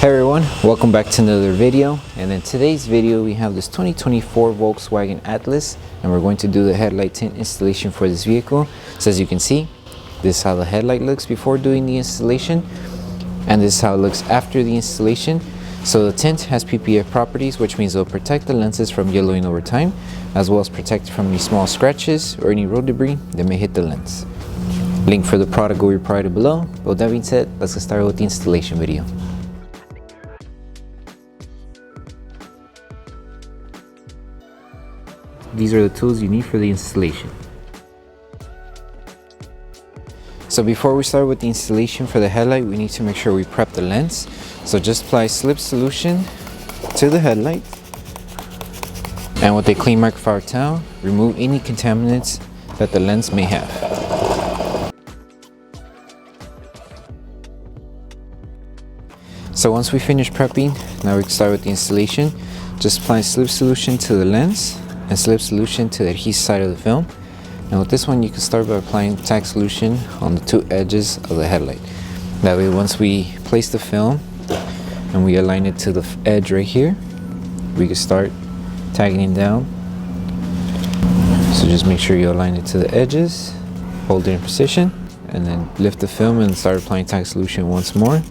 Hey everyone, welcome back to another video. And in today's video we have this 2024 Volkswagen Atlas, and we're going to do the headlight tint installation for this vehicle. So as you can see, this is how the headlight looks before doing the installation, and this is how it looks after the installation. So the tint has PPF properties, which means it'll protect the lenses from yellowing over time, as well as protect from any small scratches or any road debris that may hit the lens. Link for the product will be provided below. But with that being said, let's get started with the installation video. These are the tools you need for the installation. So before we start with the installation for the headlight, we need to make sure we prep the lens. So just apply slip solution to the headlight, and with a clean microfiber towel, remove any contaminants that the lens may have. So once we finish prepping, now we can start with the installation. Just apply slip solution to the lens and slip solution to the adhesive side of the film. And with this one, you can start by applying Tack solution on the two edges of the headlight. That way, once we place the film and we align it to the edge right here, we can start tagging it down. So just make sure you align it to the edges, hold it in position, and then lift the film and start applying Tack solution once more.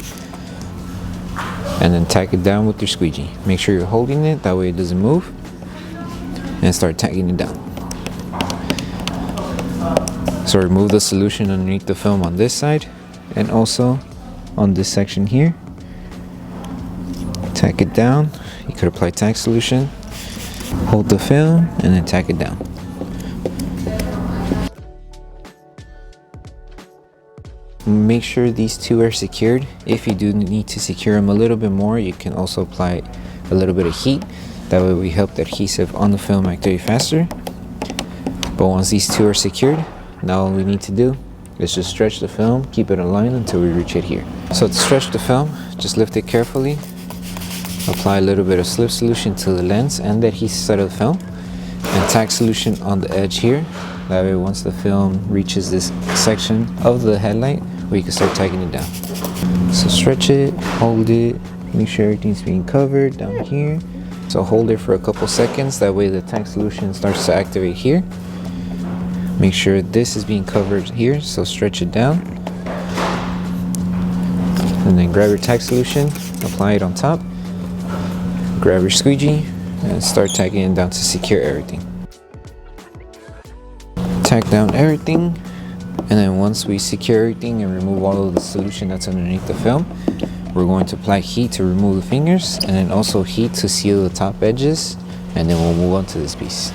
And then tack it down with your squeegee. Make sure you're holding it, that way it doesn't move. And start tagging it down. So remove the solution underneath the film on this side and also on this section here. Tack it down. You could apply Tack solution, hold the film, and then tack it down. Make sure these two are secured. If you do need to secure them a little bit more, you can also apply a little bit of heat. That way we help the adhesive on the film activate faster. But once these two are secured, now all we need to do is just stretch the film, keep it aligned until we reach it here. So to stretch the film, just lift it carefully, apply a little bit of slip solution to the lens and the adhesive side of the film, and Tack solution on the edge here. That way once the film reaches this section of the headlight, we can start tagging it down. So stretch it, hold it, make sure everything's being covered down here. So hold it for a couple seconds, that way the Tack solution starts to activate here. Make sure this is being covered here, so stretch it down. And then grab your Tack solution, apply it on top. Grab your squeegee and start tagging it down to secure everything. Tack down everything, and then once we secure everything and remove all of the solution that's underneath the film, we're going to apply heat to remove the fingers, and then also heat to seal the top edges, and then we'll move on to this piece.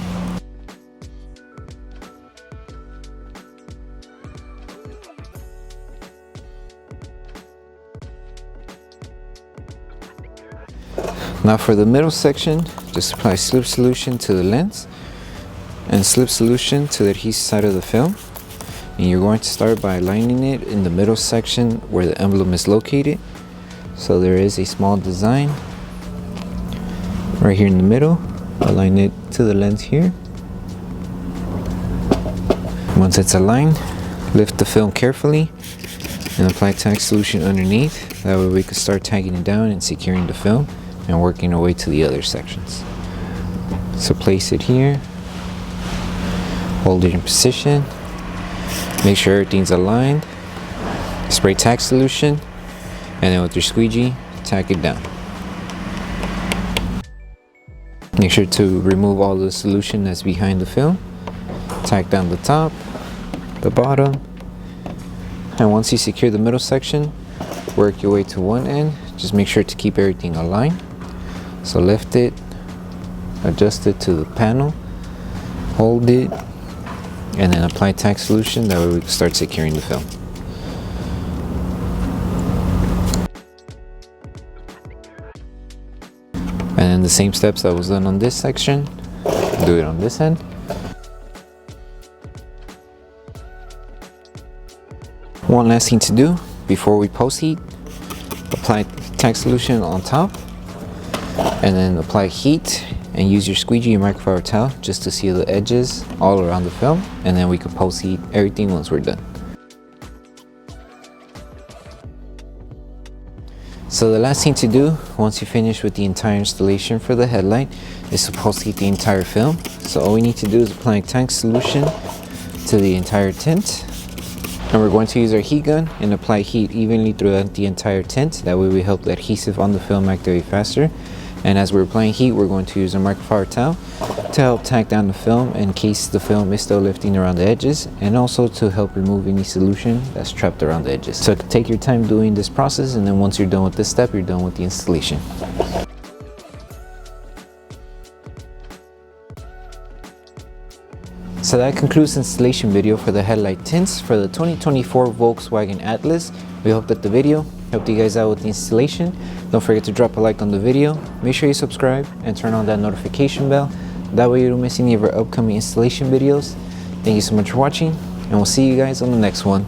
Now for the middle section, just apply slip solution to the lens and slip solution to the adhesive side of the film. And you're going to start by aligning it in the middle section where the emblem is located. So there is a small design right here in the middle. Align it to the lens here. Once it's aligned, lift the film carefully and apply Tack solution underneath. That way we can start tagging it down and securing the film and working our way to the other sections. So place it here, hold it in position, make sure everything's aligned, spray Tack solution, and then with your squeegee, tack it down. Make sure to remove all the solution that's behind the film. Tack down the top, the bottom, and once you secure the middle section, work your way to one end. Just make sure to keep everything aligned. So lift it, adjust it to the panel, hold it, and then apply Tack solution. That way we can start securing the film. And then the same steps that was done on this section, do it on this end. One last thing to do before we post heat, apply Tack solution on top, and then apply heat and use your squeegee and microfiber towel just to seal the edges all around the film, and then we can post heat everything once we're done. So the last thing to do once you finish with the entire installation for the headlight is to pulsate the entire film. So all we need to do is apply Tack solution to the entire tint. And we're going to use our heat gun and apply heat evenly throughout the entire tint. That way we help the adhesive on the film activate faster. And as we're applying heat, we're going to use a microfiber towel to help tack down the film in case the film is still lifting around the edges, and also to help remove any solution that's trapped around the edges. So take your time doing this process, and then once you're done with this step, you're done with the installation. So that concludes the installation video for the headlight tints for the 2024 Volkswagen Atlas. We hope that the video helped you guys out with the installation. Don't forget to drop a like on the video. Make sure you subscribe and turn on that notification bell. That way you don't miss any of our upcoming installation videos. Thank you so much for watching, and we'll see you guys on the next one.